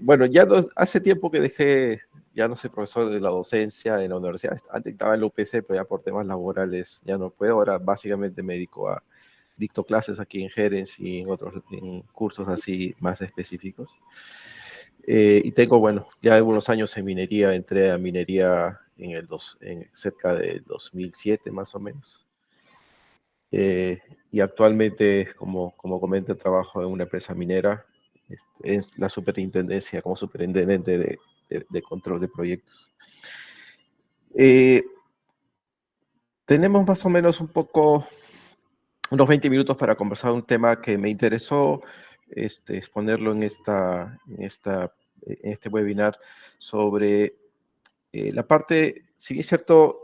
Bueno, hace tiempo que ya no soy profesor de la docencia en la universidad. Antes estaba en la UPC, pero ya por temas laborales ya no puedo. Ahora básicamente me dedico dicto clases aquí en Jerez y en cursos así más específicos. Y tengo, bueno, ya algunos años en minería. Entré a minería cerca de 2007 más o menos. Eh, y actualmente, como comento, trabajo en una empresa minera, en la superintendencia, como superintendente de control de proyectos. Eh, Tenemos más o menos unos 20 minutos para conversar un tema que me interesó exponerlo en este webinar sobre la parte, si bien es cierto,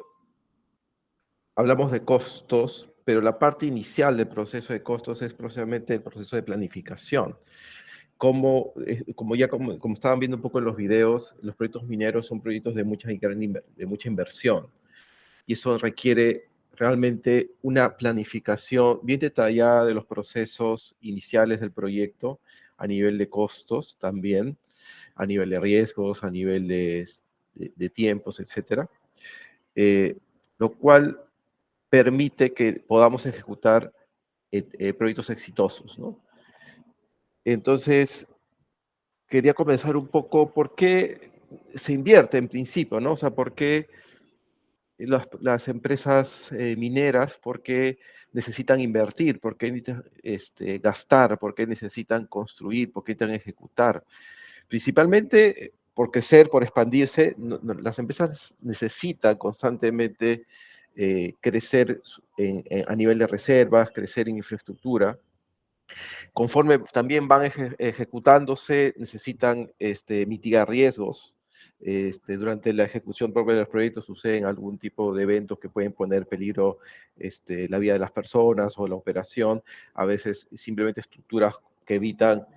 hablamos de costos, pero la parte inicial del proceso de costos es precisamente el proceso de planificación. Como estaban viendo un poco en los videos, los proyectos mineros son proyectos de mucha inversión, y eso requiere realmente una planificación bien detallada de los procesos iniciales del proyecto, a nivel de costos también, a nivel de riesgos, a nivel de tiempos, etcétera, lo cual permite que podamos ejecutar proyectos exitosos, ¿no? Entonces, quería comenzar un poco por qué se invierte en principio, ¿no? O sea, por qué las empresas mineras, por qué necesitan invertir, por qué necesitan gastar, por qué necesitan construir, por qué necesitan ejecutar. Principalmente por crecer, por expandirse, las empresas necesitan constantemente crecer a nivel de reservas, crecer en infraestructura. Conforme también van ejecutándose, necesitan mitigar riesgos. Durante la ejecución propia de los proyectos suceden algún tipo de eventos que pueden poner en peligro la vida de las personas o la operación. A veces simplemente estructuras que evitan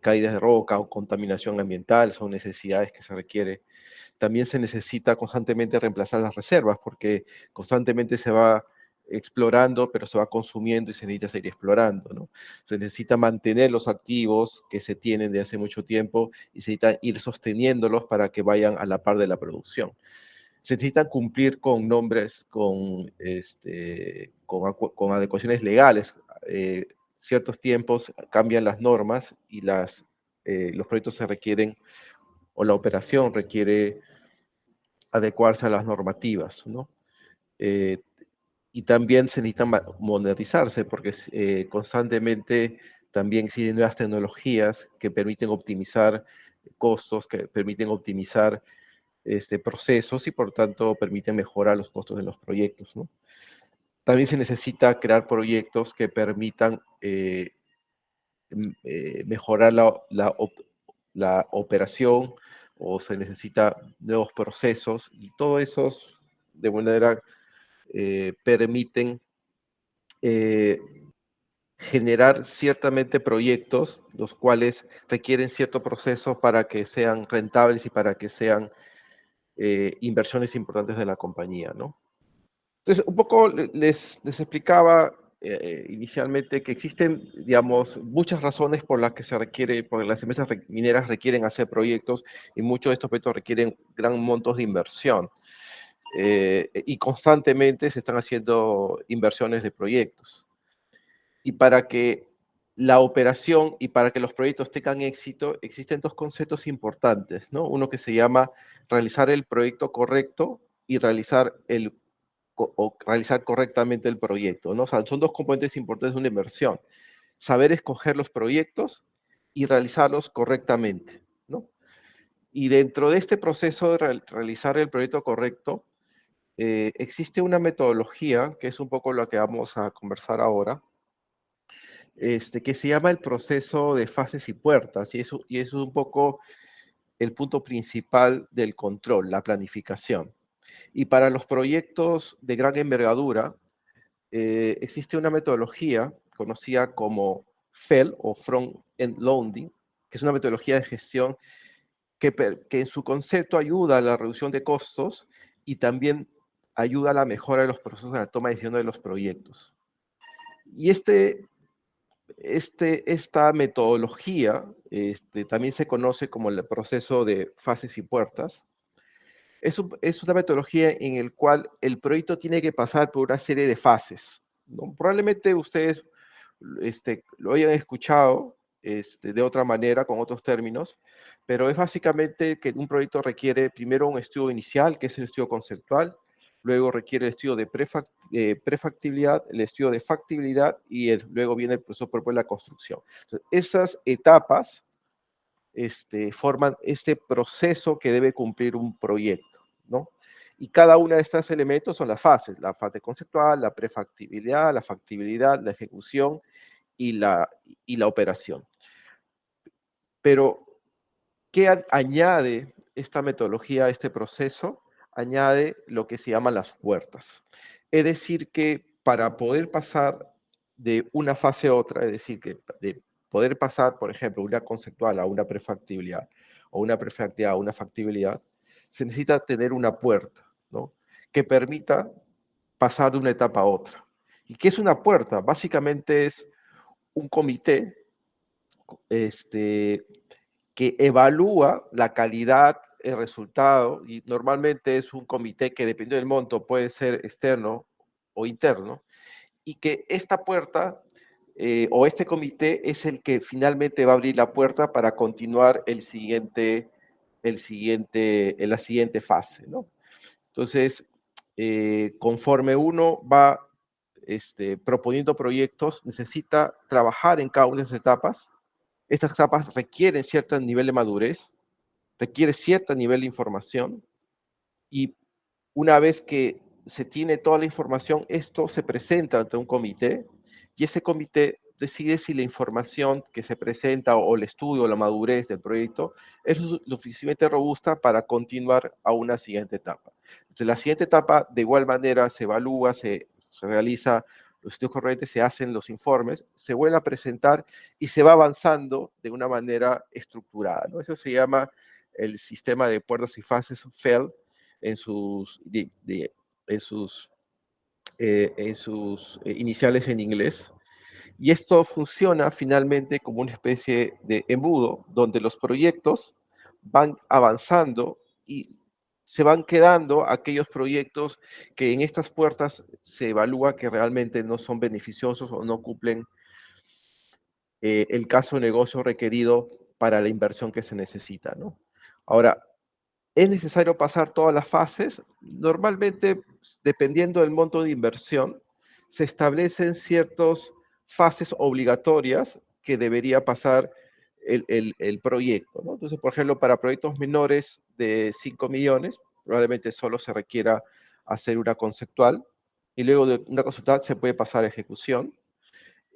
caídas de roca o contaminación ambiental son necesidades que se requiere. También se necesita constantemente reemplazar las reservas porque constantemente se va explorando, pero se va consumiendo y se necesita seguir explorando, ¿no? Se necesita mantener los activos que se tienen de hace mucho tiempo y se necesita ir sosteniéndolos para que vayan a la par de la producción. Se necesita cumplir con nombres, con adecuaciones legales. Ciertos tiempos cambian las normas y los proyectos se requieren, o la operación requiere adecuarse a las normativas, ¿no? Eh, y también se necesitan modernizarse porque constantemente también existen nuevas tecnologías que permiten optimizar costos, que permiten optimizar procesos y por tanto permiten mejorar los costos de los proyectos, ¿no? También se necesita crear proyectos que permitan mejorar la operación, o se necesita nuevos procesos, y todo eso de manera permiten eh, generar ciertamente proyectos los cuales requieren cierto proceso para que sean rentables y para que sean inversiones importantes de la compañía, ¿no? Entonces, un poco les explicaba inicialmente que existen, digamos, muchas razones por las que por las empresas mineras requieren hacer proyectos, y muchos de estos proyectos requieren gran montos de inversión. Y constantemente se están haciendo inversiones de proyectos. Y para que la operación y para que los proyectos tengan éxito, existen dos conceptos importantes, ¿no? Uno que se llama realizar el proyecto correcto y realizar correctamente el proyecto, ¿no? O sea, son dos componentes importantes de una inversión: saber escoger los proyectos y realizarlos correctamente, ¿no? Y dentro de este proceso de realizar el proyecto correcto, existe una metodología, que es un poco lo que vamos a conversar ahora, que se llama el proceso de fases y puertas, y eso es un poco el punto principal del control, la planificación. Y para los proyectos de gran envergadura, existe una metodología conocida como FEL, o Front-End Loading, que es una metodología de gestión que en su concepto ayuda a la reducción de costos y también ayuda a la mejora de los procesos de la toma de decisión de los proyectos. Y esta metodología también se conoce como el proceso de fases y puertas. Es una metodología en el cual el proyecto tiene que pasar por una serie de fases, ¿no? Probablemente ustedes lo hayan escuchado de otra manera, con otros términos, pero es básicamente que un proyecto requiere primero un estudio inicial, que es el estudio conceptual, luego requiere el estudio de prefactibilidad, el estudio de factibilidad y luego viene el proceso propio de la construcción. Entonces, esas etapas forman este proceso que debe cumplir un proyecto, ¿no? Y cada una de estos elementos son las fases: la fase conceptual, la prefactibilidad, la factibilidad, la ejecución y la operación. Pero, ¿qué añade esta metodología a este proceso? Añade lo que se llaman las puertas. Es decir, que para poder pasar de una fase a otra, es decir, que de poder pasar, por ejemplo, una conceptual a una prefactibilidad, o una prefactibilidad a una factibilidad, se necesita tener una puerta, ¿no? Que permita pasar de una etapa a otra. ¿Y qué es una puerta? Básicamente es un comité este, que evalúa la calidad, el resultado, y normalmente es un comité que, dependiendo del monto, puede ser externo o interno, y que esta puerta o este comité es el que finalmente va a abrir la puerta para continuar en la siguiente fase, ¿no? Entonces, conforme uno va proponiendo proyectos, necesita trabajar en cada una de esas etapas. Estas etapas requieren cierto nivel de madurez, requiere cierto nivel de información, y una vez que se tiene toda la información, esto se presenta ante un comité, y ese comité decide si la información que se presenta o el estudio o la madurez del proyecto es lo suficientemente robusta para continuar a una siguiente etapa. Entonces, la siguiente etapa, de igual manera, se evalúa, se realiza los estudios correctos, se hacen los informes, se vuelve a presentar y se va avanzando de una manera estructurada, ¿no? Eso se llama el sistema de puertas y fases, FEL, en sus, iniciales en inglés. Y esto funciona finalmente como una especie de embudo donde los proyectos van avanzando y se van quedando aquellos proyectos que en estas puertas se evalúa que realmente no son beneficiosos o no cumplen el caso de negocio requerido para la inversión que se necesita, ¿no? Ahora, ¿es necesario pasar todas las fases? Normalmente, dependiendo del monto de inversión, se establecen ciertas fases obligatorias que debería pasar el proyecto, ¿no? Entonces, por ejemplo, para proyectos menores de 5 millones, probablemente solo se requiera hacer una conceptual, y luego de una conceptual se puede pasar a ejecución.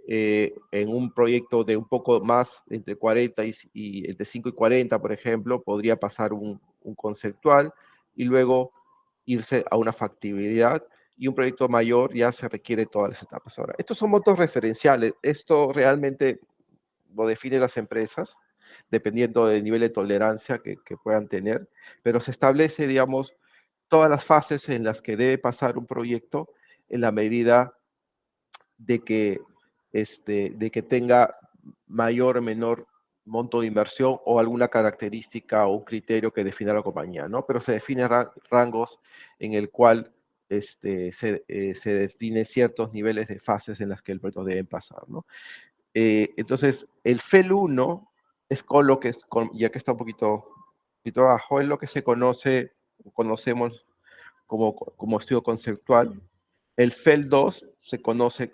En un proyecto de un poco más, entre 40 y entre 5 y 40, por ejemplo, podría pasar un conceptual y luego irse a una factibilidad, y un proyecto mayor ya se requiere todas las etapas. Ahora, estos son montos referenciales. Esto realmente lo definen las empresas, dependiendo del nivel de tolerancia que puedan tener, pero se establece, digamos, todas las fases en las que debe pasar un proyecto en la medida de que, de que tenga mayor o menor monto de inversión o alguna característica o un criterio que defina la compañía, ¿no? Pero se definen rangos en el cual se define ciertos niveles de fases en las que el proyecto debe pasar, ¿no? Entonces, el FEL 1 es con lo que, ya que está poquito abajo, es lo que conocemos como estudio conceptual. El FEL 2 se conoce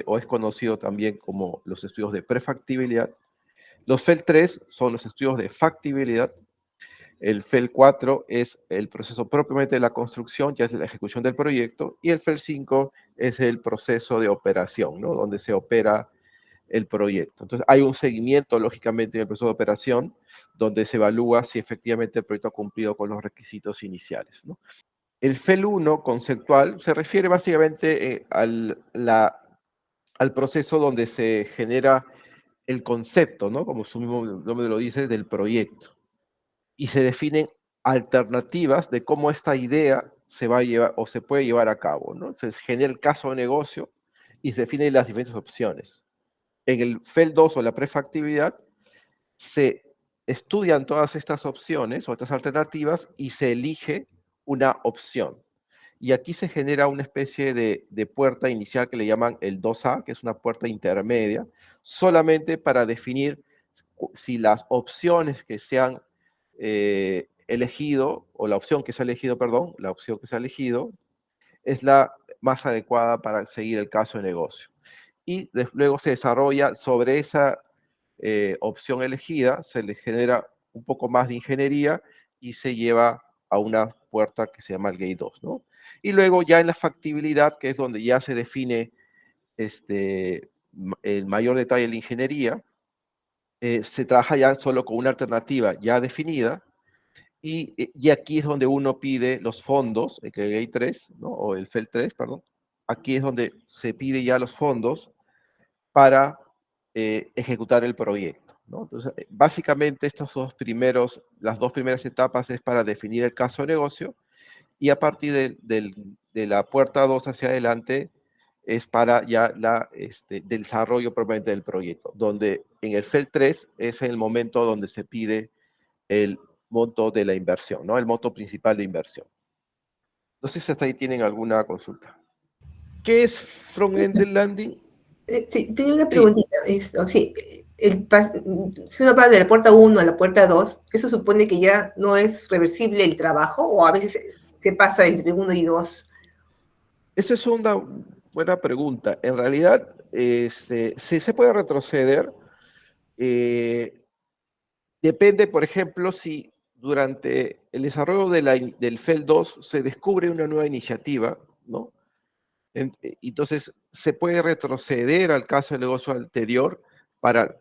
o es conocido también como los estudios de prefactibilidad. Los FEL 3 son los estudios de factibilidad. El FEL 4 es el proceso propiamente de la construcción, ya es la ejecución del proyecto. Y el FEL 5 es el proceso de operación, ¿no? Donde se opera el proyecto. Entonces, hay un seguimiento, lógicamente, en el proceso de operación, donde se evalúa si efectivamente el proyecto ha cumplido con los requisitos iniciales, ¿no? El FEL 1 conceptual se refiere básicamente al proceso donde se genera el concepto, ¿no? Como su mismo nombre lo dice, del proyecto. Y se definen alternativas de cómo esta idea se va a llevar o se puede llevar a cabo, ¿no? Se genera el caso de negocio y se definen las diferentes opciones. En el FEL 2 o la prefactibilidad se estudian todas estas opciones o estas alternativas y se elige una opción. Y aquí se genera una especie de puerta inicial que le llaman el 2A, que es una puerta intermedia, solamente para definir si las opciones que se han elegido, o la opción que se ha elegido, perdón, la opción que se ha elegido es la más adecuada para seguir el caso de negocio. Y luego se desarrolla sobre esa opción elegida, se le genera un poco más de ingeniería y se lleva a una puerta que se llama el Gate 2, ¿no? Y luego ya en la factibilidad, que es donde ya se define el mayor detalle de la ingeniería, se trabaja ya solo con una alternativa ya definida, y aquí es donde uno pide los fondos, el Gate 3, ¿no? O el FEL 3, perdón. Aquí es donde se pide ya los fondos para ejecutar el proyecto, ¿no? Entonces, básicamente las dos primeras etapas es para definir el caso de negocio, y a partir de la puerta 2 hacia adelante es para ya del desarrollo propiamente del proyecto, donde en el FEL 3 es el momento donde se pide el monto de la inversión, ¿no? El monto principal de inversión. No sé si hasta ahí tienen alguna consulta. ¿Qué es front-end landing? Sí, tengo una Sí, preguntita. Sí, si uno pasa de la puerta uno a la puerta 2, ¿eso supone que ya no es reversible el trabajo o a veces se pasa entre uno y 2? esa es una buena pregunta. En realidad, sí se puede retroceder. eh, Depende, por ejemplo, si durante el desarrollo del FEL 2 se descubre una nueva iniciativa, ¿no? Entonces, se puede retroceder al caso de negocio anterior para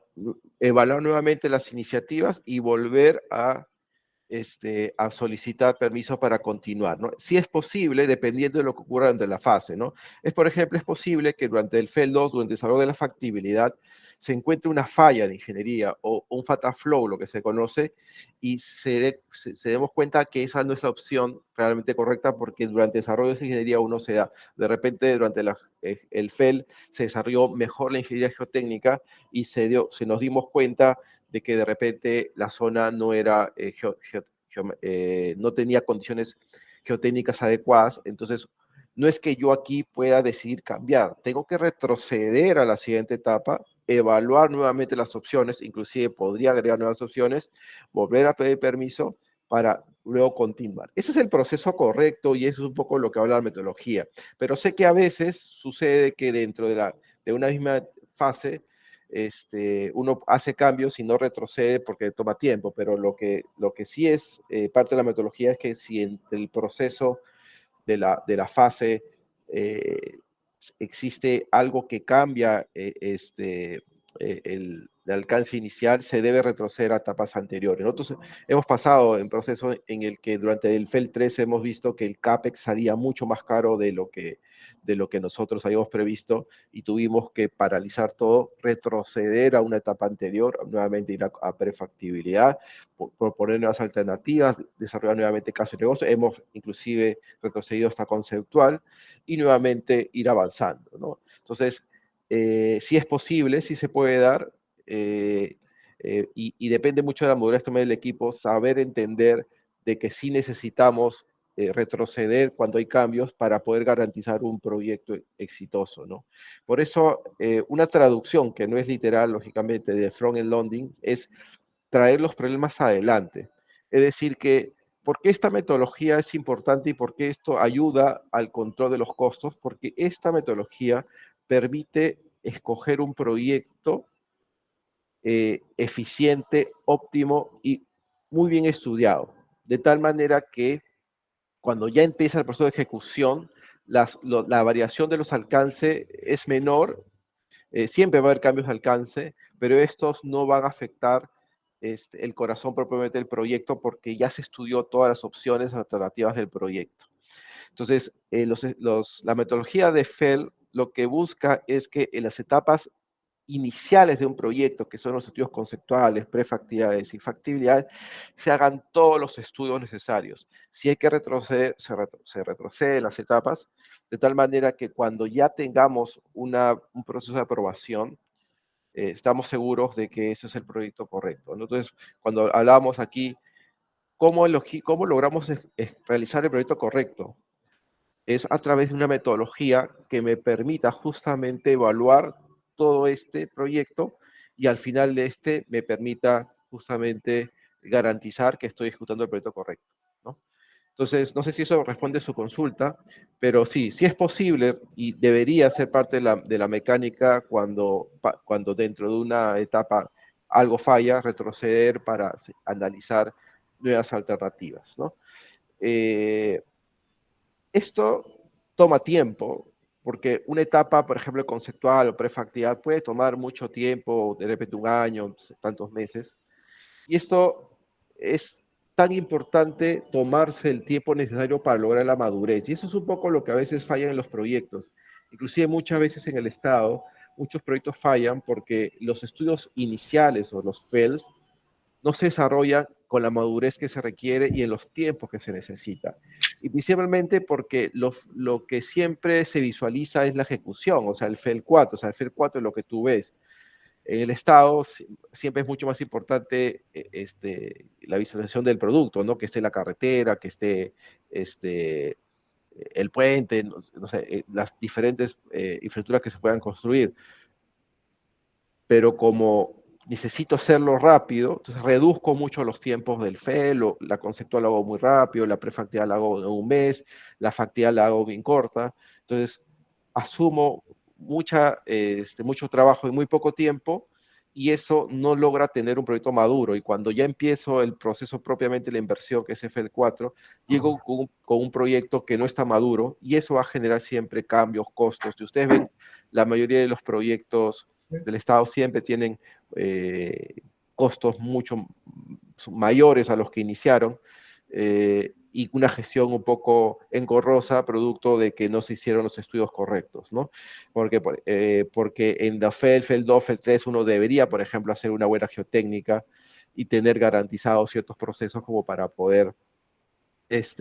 evaluar nuevamente las iniciativas y volver a solicitar permiso para continuar, ¿no? Si es posible, dependiendo de lo que ocurra durante la fase, ¿no? Por ejemplo, es posible que durante el FEL 2, durante el desarrollo de la factibilidad, se encuentre una falla de ingeniería o un fatal flow, lo que se conoce, y se demos cuenta que esa no es la opción realmente correcta, porque durante el desarrollo de esa ingeniería uno se da, de repente durante el FEL se desarrolló mejor la ingeniería geotécnica y nos dimos cuenta de que de repente la zona no era no tenía condiciones geotécnicas adecuadas. Entonces, no es que yo aquí pueda decidir cambiar, tengo que retroceder a la siguiente etapa, evaluar nuevamente las opciones, inclusive podría agregar nuevas opciones, volver a pedir permiso para luego continuar. Ese es el proceso correcto y eso es un poco lo que habla la metodología. Pero sé que a veces sucede que dentro de una misma fase uno hace cambios y no retrocede porque toma tiempo, pero lo que sí es parte de la metodología es que si en el proceso de la fase existe algo que cambia el alcance inicial, se debe retroceder a etapas anteriores. Nosotros hemos pasado en proceso en el que durante el FEL 3 hemos visto que el CAPEX salía mucho más caro de lo que nosotros habíamos previsto y tuvimos que paralizar todo, retroceder a una etapa anterior, nuevamente ir a prefactibilidad, proponer nuevas alternativas, desarrollar nuevamente casos de negocio. Hemos inclusive retrocedido hasta conceptual y nuevamente ir avanzando, ¿no? Entonces, sí es posible, sí se puede dar, y depende mucho de la madurez también del equipo, saber entender de que sí necesitamos retroceder cuando hay cambios para poder garantizar un proyecto exitoso, ¿no? Por eso, una traducción que no es literal, lógicamente, de front-end loading es traer los problemas adelante. Es decir, que ¿por qué esta metodología es importante y por qué esto ayuda al control de los costos? Porque esta metodología permite escoger un proyecto eficiente, óptimo y muy bien estudiado, de tal manera que cuando ya empieza el proceso de ejecución, la variación de los alcances es menor. Siempre va a haber cambios de alcance, pero estos no van a afectar el corazón propiamente del proyecto porque ya se estudió todas las opciones alternativas del proyecto. Entonces, la metodología de FEL lo que busca es que en las etapas iniciales de un proyecto, que son los estudios conceptuales, prefactibilidades y factibilidades, se hagan todos los estudios necesarios. Si hay que retroceder, se retrocede las etapas, de tal manera que cuando ya tengamos un proceso de aprobación, estamos seguros de que ese es el proyecto correcto, ¿no? Entonces, cuando hablábamos aquí, ¿cómo logramos realizar el proyecto correcto? Es a través de una metodología que me permita justamente evaluar todo este proyecto y al final de este me permita justamente garantizar que estoy ejecutando el proyecto correcto, ¿no? Entonces, no sé si eso responde a su consulta, pero sí, sí es posible y debería ser parte de la mecánica cuando dentro de una etapa algo falla, retroceder para analizar nuevas alternativas, ¿no? Eh, Esto toma tiempo, porque una etapa, por ejemplo, conceptual o prefactividad puede tomar mucho tiempo, de repente un año, tantos meses, y esto es tan importante tomarse el tiempo necesario para lograr la madurez. Y eso es un poco lo que a veces falla en los proyectos. Inclusive muchas veces en el Estado, muchos proyectos fallan porque los estudios iniciales o los FELs no se desarrollan con la madurez que se requiere y en los tiempos que se necesita. Y principalmente porque lo que siempre se visualiza es la ejecución, o sea, el FEL 4, o sea, el FEL 4 es lo que tú ves. En el Estado siempre es mucho más importante la visualización del producto, ¿no? Que esté la carretera, que esté el puente, no sé, las diferentes infraestructuras que se puedan construir. Pero como necesito hacerlo rápido, entonces reduzco mucho los tiempos del FEL, la conceptual la hago muy rápido, la prefactial la hago en un mes, la factial la hago bien corta, entonces asumo mucho trabajo en muy poco tiempo y eso no logra tener un proyecto maduro. Y cuando ya empiezo el proceso propiamente, la inversión, que es FL4, llego con un proyecto que no está maduro y eso va a generar siempre cambios, costos. Si ustedes ven, la mayoría de los proyectos del Estado siempre tienen costos mucho mayores a los que iniciaron y una gestión un poco engorrosa, producto de que no se hicieron los estudios correctos, ¿no? Porque en la FEL, FEL 2, FEL 3 uno debería, por ejemplo, hacer una buena geotécnica y tener garantizados ciertos procesos como para poder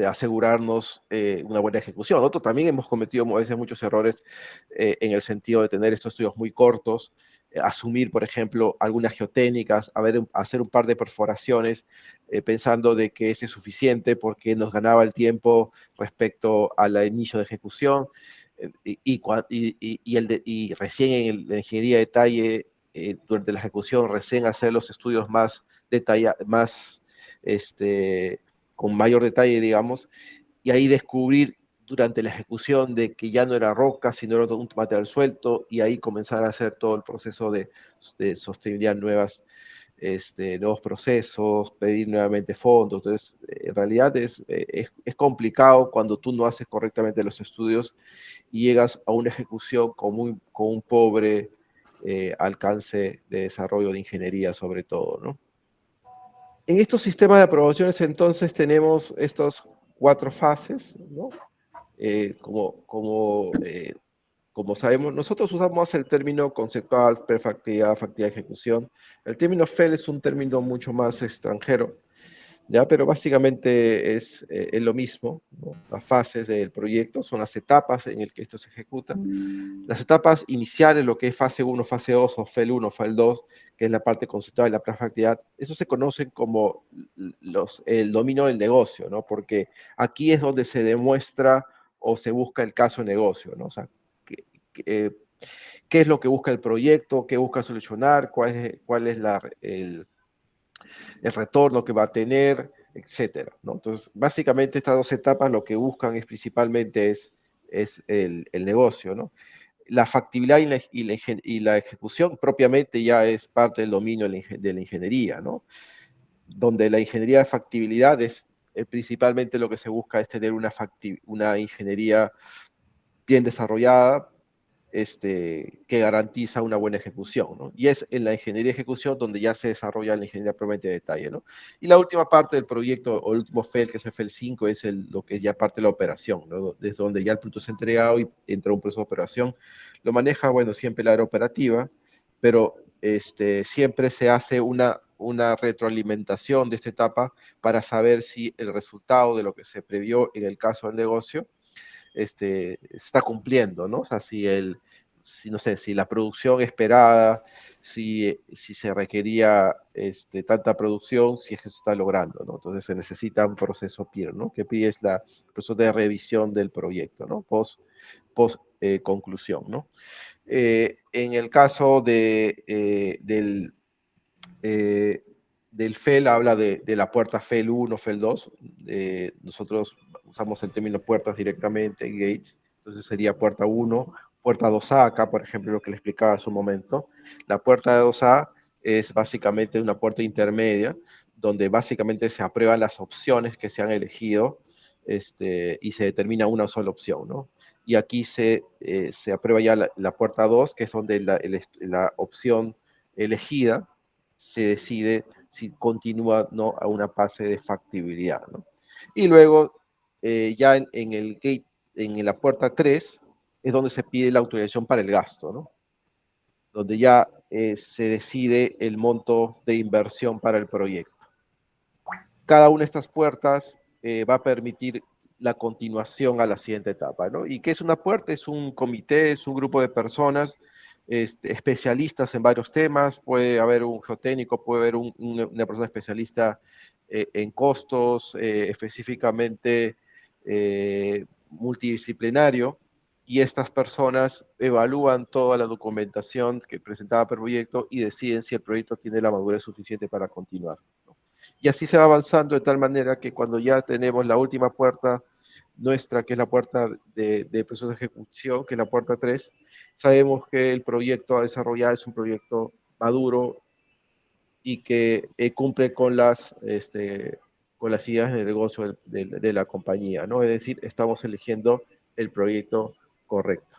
asegurarnos una buena ejecución. Nosotros también hemos cometido a veces muchos errores en el sentido de tener estos estudios muy cortos, asumir, por ejemplo, algunas geotécnicas, hacer un par de perforaciones, pensando de que ese es suficiente porque nos ganaba el tiempo respecto al inicio de ejecución. Y recién en la ingeniería de detalle, durante la ejecución, recién hacer los estudios más detallados, más con mayor detalle, digamos, y ahí descubrir durante la ejecución de que ya no era roca, sino era un material suelto, y ahí comenzar a hacer todo el proceso de sostenibilidad nuevos procesos, pedir nuevamente fondos. Entonces, en realidad es complicado cuando tú no haces correctamente los estudios y llegas a una ejecución con un pobre alcance de desarrollo de ingeniería sobre todo, ¿no? En estos sistemas de aprobaciones, entonces, tenemos estas 4 fases, ¿no? Eh, como, como, eh, como sabemos, nosotros usamos el término conceptual, prefactividad, factibilidad, ejecución. El término FEL es un término mucho más extranjero, ¿ya? Pero básicamente es lo mismo, ¿no? Las fases del proyecto son las etapas en las que esto se ejecuta. Las etapas iniciales, lo que es fase 1, fase 2, o FEL 1, FEL 2, que es la parte conceptual y la prefactividad, eso se conocen como el dominio del negocio, ¿no? Porque aquí es donde se demuestra o se busca el caso de negocio, ¿no? O sea, qué, eh, qué es lo que busca el proyecto, qué busca solucionar, cuál es el retorno que va a tener, etcétera, ¿no? Entonces, básicamente estas 2 etapas lo que buscan es principalmente es el negocio, ¿no? La factibilidad y la ejecución propiamente ya es parte del dominio de la ingeniería, ¿no? Donde la ingeniería de factibilidad es principalmente lo que se busca es tener una ingeniería bien desarrollada, que garantiza una buena ejecución, ¿no? Y es en la ingeniería de ejecución donde ya se desarrolla la ingeniería propiamente de detalle, ¿no? Y la última parte del proyecto, o el último FEL, que es el FEL 5, es lo que es ya parte de la operación, ¿no? Desde donde ya el producto es entregado y entra un proceso de operación. Lo maneja, bueno, siempre la área operativa, pero siempre se hace una retroalimentación de esta etapa para saber si el resultado de lo que se previó en el caso del negocio está cumpliendo, ¿no? O sea, si no sé, si la producción esperada, si se requería tanta producción, si es que se está logrando, ¿no? Entonces se necesita un proceso PIR, ¿no? Que PIR es el proceso de revisión del proyecto, ¿no? Post conclusión, ¿no? En el caso eh, del FEL, habla de la puerta FEL 1, FEL 2. Nosotros usamos el término puertas directamente, gates. Entonces sería puerta 1, puerta 2A, acá por ejemplo lo que le explicaba hace un momento. La puerta de 2A es básicamente una puerta intermedia, donde básicamente se aprueban las opciones que se han elegido y se determina una sola opción, ¿no? Y aquí se aprueba ya la puerta 2, que es donde la opción elegida se decide si continúa no a una fase de factibilidad, ¿no? Y luego, ya en el gate, en la puerta 3, es donde se pide la autorización para el gasto, ¿no? Donde ya se decide el monto de inversión para el proyecto. Cada una de estas puertas va a permitir la continuación a la siguiente etapa, ¿no? ¿Y qué es una puerta? Es un comité, es un grupo de personas especialistas en varios temas. Puede haber un geotécnico, puede haber una persona especialista en costos, específicamente multidisciplinario, y estas personas evalúan toda la documentación que presentaba per proyecto y deciden si el proyecto tiene la madurez suficiente para continuar, ¿no? Y así se va avanzando de tal manera que cuando ya tenemos la última puerta nuestra, que es la puerta de proceso de ejecución, que es la puerta 3, sabemos que el proyecto a desarrollar es un proyecto maduro y que cumple con las ideas de negocio de la compañía, ¿no? Es decir, estamos eligiendo el proyecto correcto.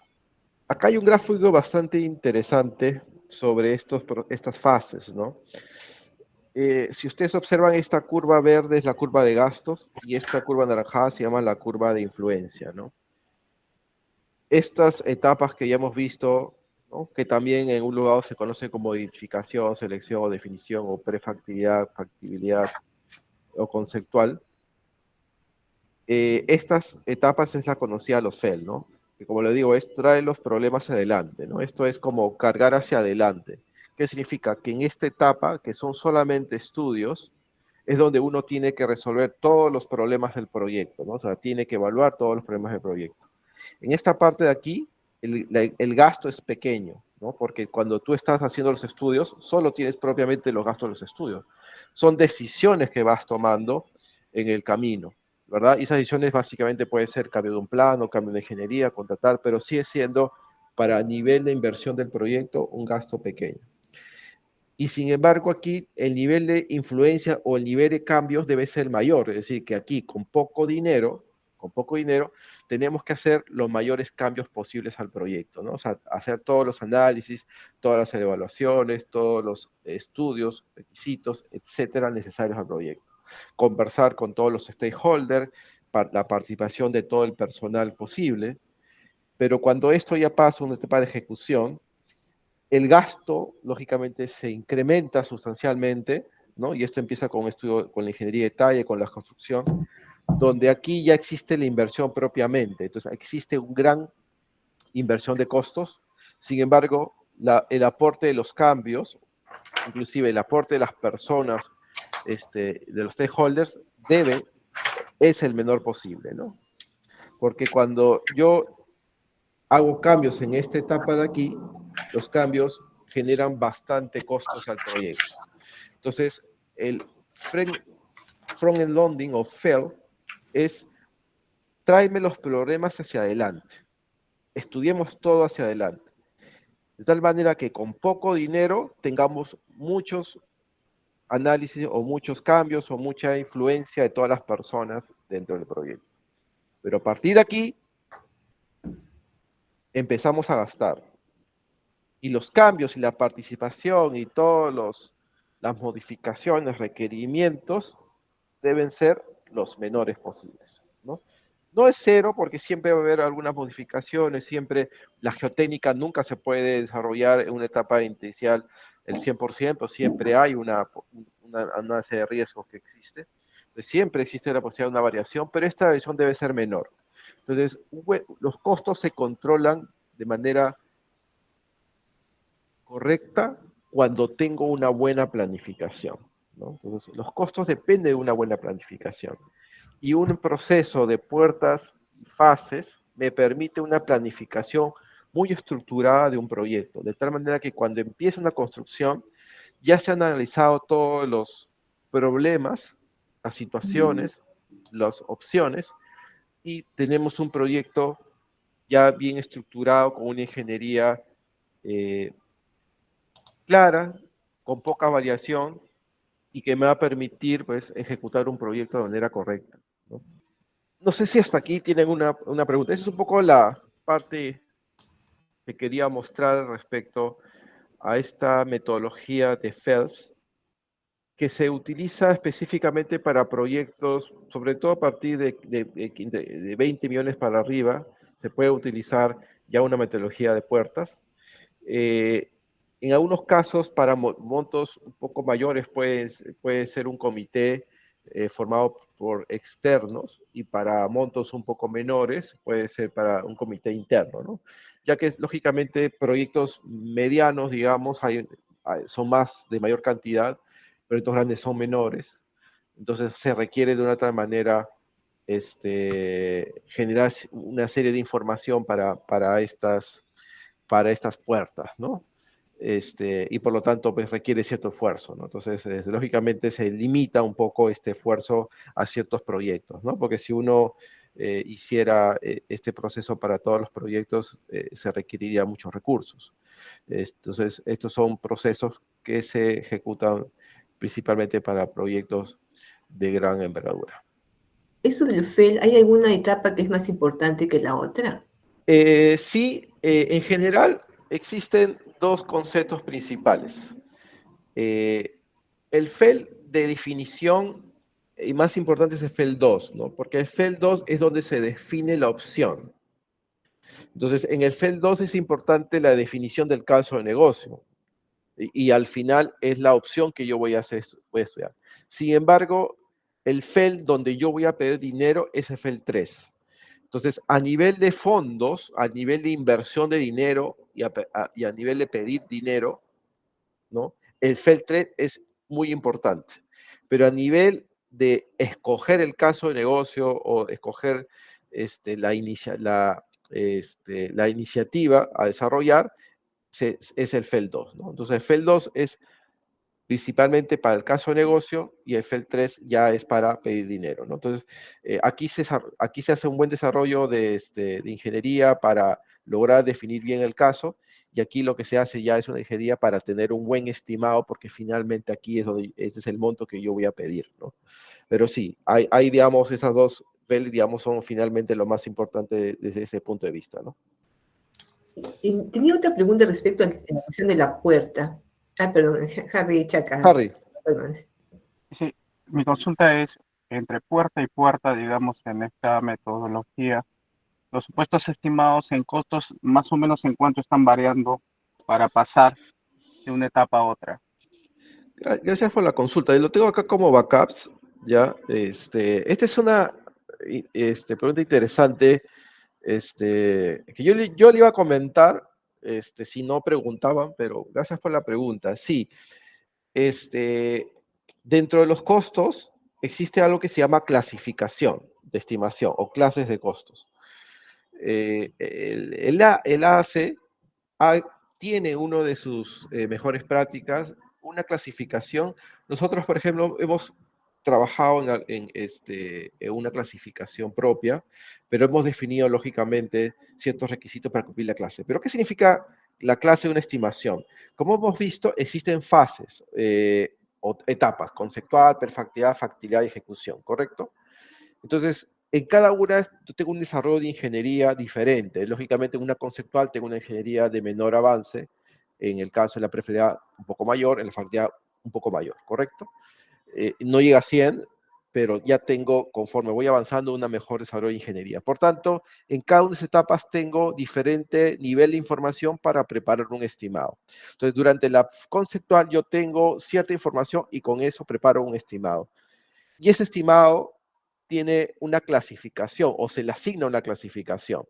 Acá hay un gráfico bastante interesante sobre estas fases, ¿no? Si ustedes observan, esta curva verde es la curva de gastos y esta curva naranjada se llama la curva de influencia, ¿no? Estas etapas que ya hemos visto, ¿no? Que también en un lugar se conoce como identificación, selección o definición o prefactibilidad, factibilidad o conceptual, estas etapas es la conocida los FEL, ¿no? Que como le digo, es traer los problemas adelante, ¿no? Esto es como cargar hacia adelante. ¿Qué significa? Que en esta etapa, que son solamente estudios, es donde uno tiene que resolver todos los problemas del proyecto, ¿no? O sea, tiene que evaluar todos los problemas del proyecto. En esta parte de aquí, el gasto es pequeño, ¿no? Porque cuando tú estás haciendo los estudios, solo tienes propiamente los gastos de los estudios. Son decisiones que vas tomando en el camino, ¿verdad? Y esas decisiones básicamente pueden ser cambio de un plano, cambio de ingeniería, contratar, pero sigue siendo para nivel de inversión del proyecto un gasto pequeño. Y sin embargo, aquí el nivel de influencia o el nivel de cambios debe ser mayor. Es decir, que aquí con poco dinero, tenemos que hacer los mayores cambios posibles al proyecto, ¿no? O sea, hacer todos los análisis, todas las evaluaciones, todos los estudios, requisitos, etcétera, necesarios al proyecto. Conversar con todos los stakeholders, la participación de todo el personal posible, pero cuando esto ya pasa a una etapa de ejecución, el gasto, lógicamente, se incrementa sustancialmente, ¿no? Y esto empieza con un estudio, con la ingeniería de detalle, con la construcción, donde aquí ya existe la inversión propiamente. Entonces, existe una gran inversión de costos. Sin embargo, el aporte de los cambios, inclusive el aporte de las personas, de los stakeholders, es el menor posible, ¿no? Porque cuando yo hago cambios en esta etapa de aquí, los cambios generan bastante costos al proyecto. Entonces, el front-end loading o FEL es tráeme los problemas hacia adelante. Estudiemos todo hacia adelante. De tal manera que con poco dinero tengamos muchos análisis o muchos cambios o mucha influencia de todas las personas dentro del proyecto. Pero a partir de aquí empezamos a gastar. Y los cambios y la participación y todas las modificaciones, requerimientos, deben ser los menores posibles, ¿no? No es cero porque siempre va a haber algunas modificaciones, siempre la geotécnica nunca se puede desarrollar en una etapa inicial el 100%, siempre hay una serie de riesgos que existe, entonces, siempre existe la posibilidad de una variación, pero esta variación debe ser menor. Entonces, los costos se controlan de manera correcta cuando tengo una buena planificación, ¿no? Entonces, los costos dependen de una buena planificación. Y un proceso de puertas y fases me permite una planificación muy estructurada de un proyecto, de tal manera que cuando empiece una construcción, ya se han analizado todos los problemas, las situaciones, las opciones, y tenemos un proyecto ya bien estructurado con una ingeniería eh, clara, con poca variación y que me va a permitir pues, ejecutar un proyecto de manera correcta, ¿no? No sé si hasta aquí tienen una pregunta. Esa es un poco la parte que quería mostrar respecto a esta metodología de Phelps, que se utiliza específicamente para proyectos, sobre todo a partir de 20 millones para arriba, se puede utilizar ya una metodología de puertas. Eh, en algunos casos, para montos un poco mayores, puede ser un comité formado por externos, y para montos un poco menores puede ser para un comité interno, ¿no? Ya que lógicamente proyectos medianos, digamos, son más de mayor cantidad, proyectos grandes son menores, entonces se requiere de una otra manera generar una serie de información para estas puertas, ¿no? Y por lo tanto, pues requiere cierto esfuerzo, ¿no? Entonces, lógicamente se limita un poco este esfuerzo a ciertos proyectos, ¿no? Porque si uno hiciera este proceso para todos los proyectos, se requeriría muchos recursos. Entonces, estos son procesos que se ejecutan principalmente para proyectos de gran envergadura. Eso del FEL, ¿hay alguna etapa que es más importante que la otra? Sí, en general existen dos conceptos principales. Eh, el FEL de definición, y más importante es el FEL 2, ¿no? Porque el FEL 2 es donde se define la opción. Entonces, en el FEL 2 es importante la definición del caso de negocio. Y al final es la opción que yo voy a estudiar. Sin embargo, el FEL donde yo voy a pedir dinero es el FEL 3. Entonces, a nivel de fondos, a nivel de inversión de dinero y a nivel de pedir dinero, ¿no? El FEL 3 es muy importante. Pero a nivel de escoger el caso de negocio o escoger la iniciativa a desarrollar, es el FEL 2, ¿no? Entonces, el FEL 2 es principalmente para el caso de negocio, y el FEL 3 ya es para pedir dinero, ¿no? Entonces, aquí se hace un buen desarrollo de ingeniería para lograr definir bien el caso, y aquí lo que se hace ya es una ingeniería para tener un buen estimado, porque finalmente aquí ese es el monto que yo voy a pedir, ¿no? Pero sí, digamos, esas dos FEL, digamos, son finalmente lo más importante desde ese punto de vista, ¿no? Tenía otra pregunta respecto a la cuestión de la puerta. Ah, perdón, Harry Chaca. Harry. Perdón. Sí, mi consulta es, entre puerta y puerta, digamos, en esta metodología, los supuestos estimados en costos, más o menos en cuánto están variando para pasar de una etapa a otra. Gracias por la consulta. Lo tengo acá como backups, ¿ya? Esta es una pregunta interesante, que yo le iba a comentar, si no preguntaban, pero gracias por la pregunta. Sí, dentro de los costos existe algo que se llama clasificación de estimación o clases de costos. El AAC tiene uno de sus mejores prácticas, una clasificación. Nosotros, por ejemplo, hemos trabajado en una clasificación propia, pero hemos definido lógicamente ciertos requisitos para cumplir la clase. ¿Pero qué significa la clase de una estimación? Como hemos visto, existen fases o etapas: conceptual, perfectibilidad, factibilidad y ejecución, ¿correcto? Entonces, en cada una yo tengo un desarrollo de ingeniería diferente. Lógicamente, en una conceptual tengo una ingeniería de menor avance, en el caso de la preferibilidad un poco mayor, en la factibilidad un poco mayor, ¿correcto? No llega a 100, pero ya tengo, conforme voy avanzando, una mejor desarrollo de ingeniería. Por tanto, en cada una de esas etapas tengo diferente nivel de información para preparar un estimado. Entonces, durante la conceptual yo tengo cierta información y con eso preparo un estimado. Y ese estimado tiene una clasificación o se le asigna una clasificación.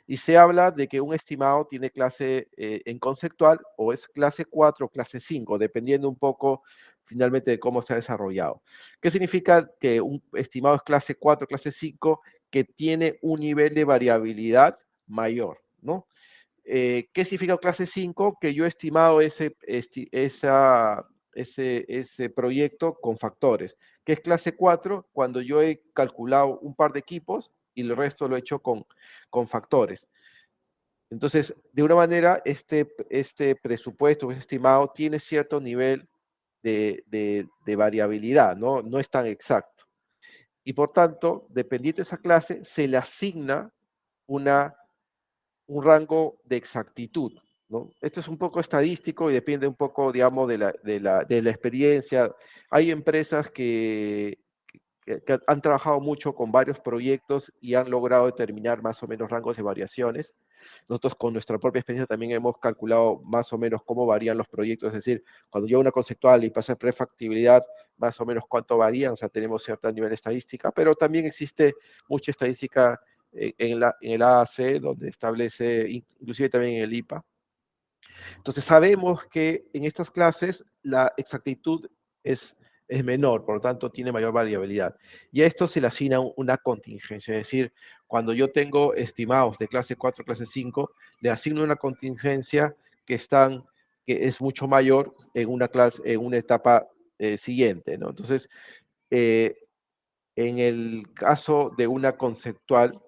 Y se habla de que un estimado tiene clase en conceptual o es clase 4 o clase 5, dependiendo un poco finalmente de cómo se ha desarrollado. ¿Qué significa que un estimado es clase 4 o clase 5? Que tiene un nivel de variabilidad mayor, ¿no? ¿Qué significa clase 5? Que yo he estimado ese proyecto con factores. ¿Qué es clase 4? Cuando yo he calculado un par de equipos y el resto lo he hecho con factores. Entonces, de una manera, este presupuesto, este estimado, tiene cierto nivel de variabilidad, ¿no? No es tan exacto. Y por tanto, dependiendo de esa clase, se le asigna un rango de exactitud, ¿no? Esto es un poco estadístico y depende un poco, digamos, de la experiencia. Hay empresas que han trabajado mucho con varios proyectos y han logrado determinar más o menos rangos de variaciones. Nosotros con nuestra propia experiencia también hemos calculado más o menos cómo varían los proyectos, es decir, cuando llega una conceptual y pasa prefactibilidad, más o menos cuánto varían, o sea, tenemos cierto nivel de estadística, pero también existe mucha estadística en el AAC, donde establece, inclusive también en el IPA. Entonces sabemos que en estas clases la exactitud es menor, por lo tanto tiene mayor variabilidad. Y a esto se le asigna una contingencia, es decir, cuando yo tengo estimados de clase 4, clase 5, le asigno una contingencia que es mucho mayor en una clase, en una etapa siguiente, ¿no? Entonces, eh, en el caso de una conceptual,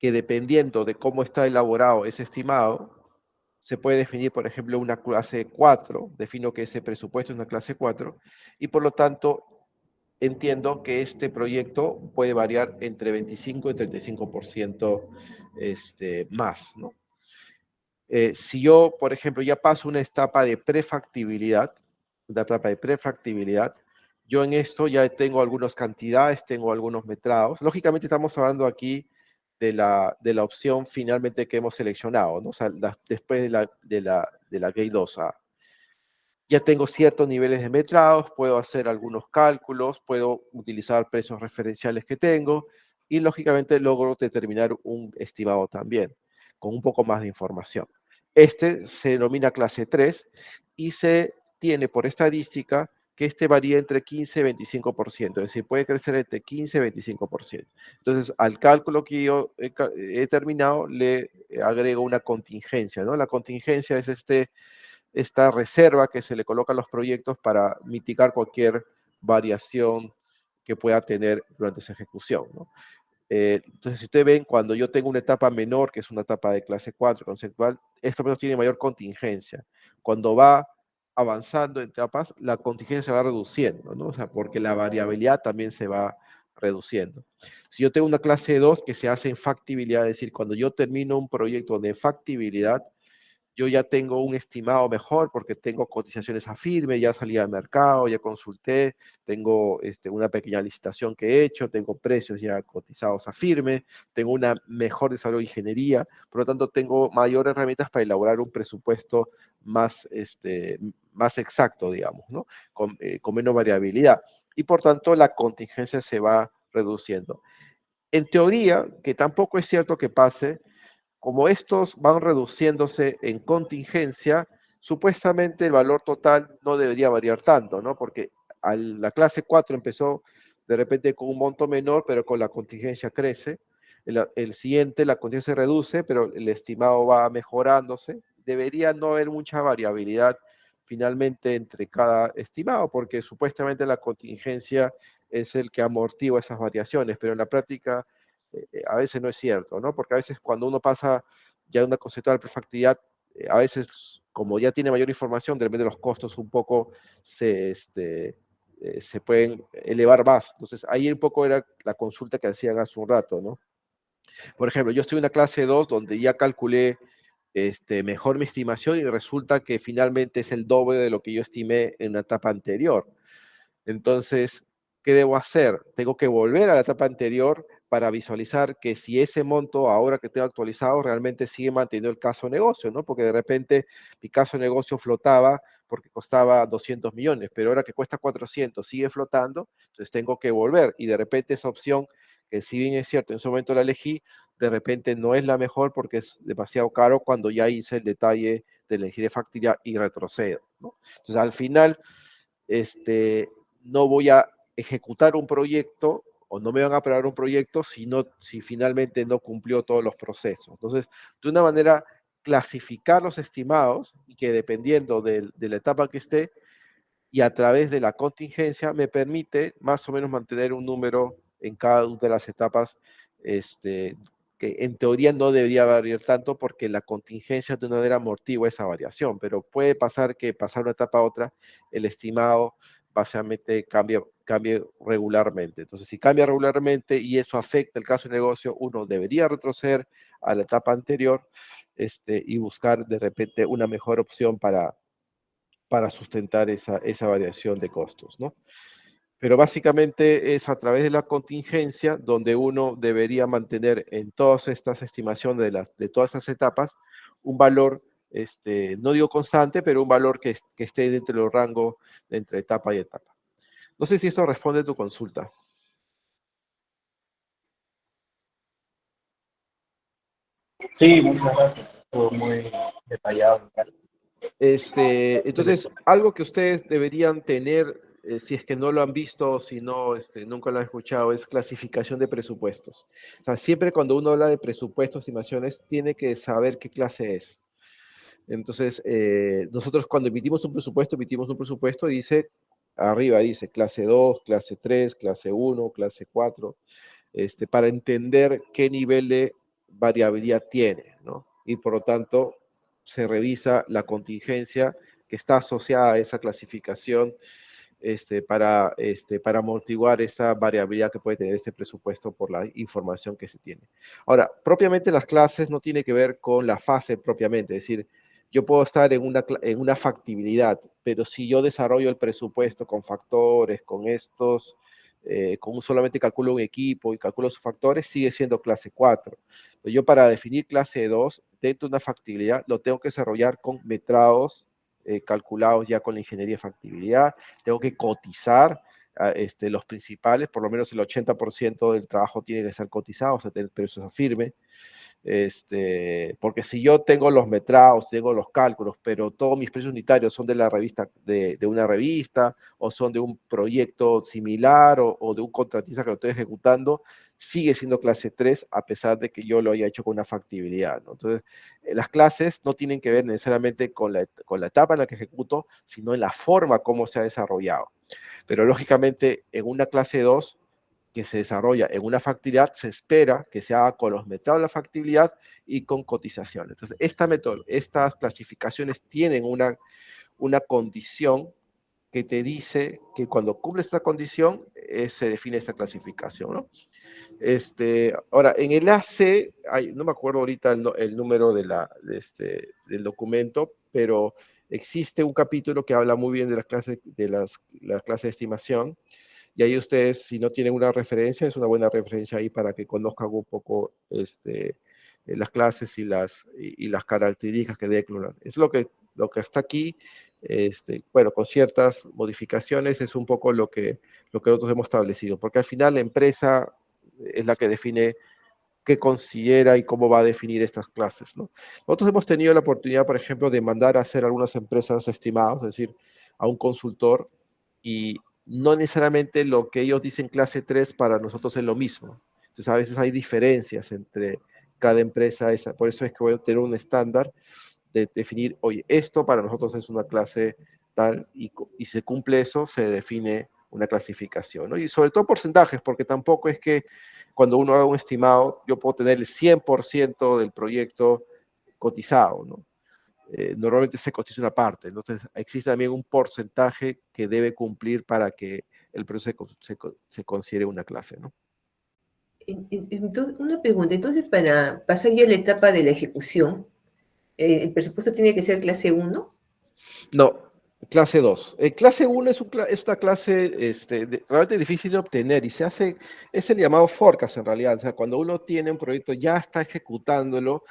que dependiendo de cómo está elaborado ese estimado, se puede definir, por ejemplo, una clase 4, defino que ese presupuesto es una clase 4, y por lo tanto entiendo que este proyecto puede variar entre 25 y 35% más, ¿no? Si yo, por ejemplo, ya paso una etapa de prefactibilidad, yo en esto ya tengo algunas cantidades, tengo algunos metrados. Lógicamente estamos hablando aquí de la opción finalmente que hemos seleccionado, ¿no? O sea, después de la Gate 2A. Ya tengo ciertos niveles de metrados, puedo hacer algunos cálculos, puedo utilizar precios referenciales que tengo y lógicamente logro determinar un estimado también, con un poco más de información. Este se denomina clase 3 y se tiene por estadística que este varía entre 15 y 25%, es decir, puede crecer entre 15 y 25%. Entonces, al cálculo que yo he terminado, le agrego una contingencia, ¿no? La contingencia es esta reserva que se le coloca a los proyectos para mitigar cualquier variación que pueda tener durante esa ejecución, ¿no? Entonces, si ustedes ven, cuando yo tengo una etapa menor, que es una etapa de clase 4 conceptual, esto tiene mayor contingencia. Cuando va avanzando en etapas, la contingencia se va reduciendo, ¿no? O sea, porque la variabilidad también se va reduciendo. Si yo tengo una clase 2 que se hace en factibilidad, es decir, cuando yo termino un proyecto de factibilidad, yo ya tengo un estimado mejor porque tengo cotizaciones a firme, ya salí al mercado, ya consulté, tengo una pequeña licitación que he hecho, tengo precios ya cotizados a firme, tengo una mejor desarrollo de ingeniería, por lo tanto tengo mayores herramientas para elaborar un presupuesto más exacto, digamos, ¿no? Con menos variabilidad. Y por tanto la contingencia se va reduciendo. En teoría, que tampoco es cierto que pase, como estos van reduciéndose en contingencia, supuestamente el valor total no debería variar tanto, ¿no? Porque la clase 4 empezó de repente con un monto menor, pero con la contingencia crece. El siguiente, la contingencia se reduce, pero el estimado va mejorándose. Debería no haber mucha variabilidad finalmente entre cada estimado, porque supuestamente la contingencia es el que amortigua esas variaciones, pero en la práctica a veces no es cierto, ¿no? Porque a veces cuando uno pasa ya una conceptual prefactibilidad, a veces como ya tiene mayor información, de repente los costos un poco se pueden elevar más. Entonces ahí un poco era la consulta que hacían hace un rato, ¿no? Por ejemplo, yo estoy en una clase 2 donde ya calculé mejor mi estimación y resulta que finalmente es el doble de lo que yo estimé en la etapa anterior. Entonces, ¿qué debo hacer? Tengo que volver a la etapa anterior para visualizar que si ese monto, ahora que tengo actualizado, realmente sigue manteniendo el caso negocio, ¿no? Porque de repente mi caso negocio flotaba porque costaba 200 millones, pero ahora que cuesta 400 sigue flotando, entonces tengo que volver y de repente esa opción que si bien es cierto, en su momento la elegí, de repente no es la mejor porque es demasiado caro cuando ya hice el detalle de elegir de factibilidad y retrocedo, ¿no? Entonces, al final, no voy a ejecutar un proyecto o no me van a aprobar un proyecto si finalmente no cumplió todos los procesos. Entonces, de una manera, clasificar los estimados y que dependiendo de la etapa que esté y a través de la contingencia me permite más o menos mantener un número en cada una de las etapas, que en teoría no debería variar tanto porque la contingencia de una manera amortigua esa variación, pero puede pasar que pasar una etapa a otra, el estimado básicamente cambie regularmente. Entonces, si cambia regularmente y eso afecta el caso de negocio, uno debería retroceder a la etapa anterior, y buscar de repente una mejor opción para sustentar esa variación de costos, ¿no? Pero básicamente es a través de la contingencia donde uno debería mantener en todas estas estimaciones de todas esas etapas un valor, no digo constante, pero un valor que esté dentro del rango entre etapa y etapa. No sé si esto responde a tu consulta. Sí, muchas gracias. Estuvo muy detallado. Gracias. Entonces, algo que ustedes deberían tener, si es que no lo han visto o si no, nunca lo han escuchado, es clasificación de presupuestos. O sea, siempre cuando uno habla de presupuestos, estimaciones, tiene que saber qué clase es. Entonces, nosotros cuando emitimos un presupuesto y dice, arriba dice clase 2, clase 3, clase 1, clase 4, para entender qué nivel de variabilidad tiene, ¿no? Y por lo tanto, se revisa la contingencia que está asociada a esa clasificación, para amortiguar esa variabilidad que puede tener este presupuesto por la información que se tiene. Ahora, propiamente las clases no tiene que ver con la fase propiamente, es decir, yo puedo estar en una factibilidad, pero si yo desarrollo el presupuesto con factores, con estos, con solamente calculo un equipo y calculo sus factores, sigue siendo clase 4. Pero yo para definir clase 2, dentro de una factibilidad, lo tengo que desarrollar con metrados calculados ya con la ingeniería de factibilidad, tengo que cotizar los principales, por lo menos el 80% del trabajo tiene que ser cotizado, o sea, tener precios firme, porque si yo tengo los metrados, tengo los cálculos, pero todos mis precios unitarios son de la revista, de una revista, o son de un proyecto similar, o de un contratista que lo estoy ejecutando, sigue siendo clase 3, a pesar de que yo lo haya hecho con una factibilidad, ¿no? Entonces, las clases no tienen que ver necesariamente con la etapa en la que ejecuto, sino en la forma como se ha desarrollado. Pero lógicamente, en una clase 2, que se desarrolla en una factibilidad, se espera que se haga con los metrados de la factibilidad y con cotización. Entonces, estas clasificaciones tienen una condición que te dice que cuando cumple esta condición, se define esta clasificación, ¿no? Ahora, en el AC, no me acuerdo ahorita el número del documento, pero existe un capítulo que habla muy bien de las clases de estimación, y ahí ustedes, si no tienen una referencia, es una buena referencia ahí para que conozcan un poco las clases y las características que debe incluir. Es lo que está aquí, bueno, con ciertas modificaciones, es un poco lo que nosotros hemos establecido, porque al final la empresa es la que define qué considera y cómo va a definir estas clases, ¿no? Nosotros hemos tenido la oportunidad, por ejemplo, de mandar a hacer algunas empresas estimadas, es decir, a un consultor, y no necesariamente lo que ellos dicen clase 3 para nosotros es lo mismo. Entonces, a veces hay diferencias entre cada empresa, por eso es que voy a tener un estándar de definir, oye, esto para nosotros es una clase tal, y se cumple eso, se define una clasificación, ¿no? Y sobre todo porcentajes, porque tampoco es que cuando uno haga un estimado, yo puedo tener el 100% del proyecto cotizado, ¿no? Normalmente se cotiza una parte, entonces existe también un porcentaje que debe cumplir para que el proceso se considere una clase, ¿no? Entonces, una pregunta, entonces para pasar ya a la etapa de la ejecución, ¿el presupuesto tiene que ser clase 1? No, clase 2. Clase 1 es una clase realmente difícil de obtener y es el llamado forecast en realidad. O sea, cuando uno tiene un proyecto, ya está ejecutándolo,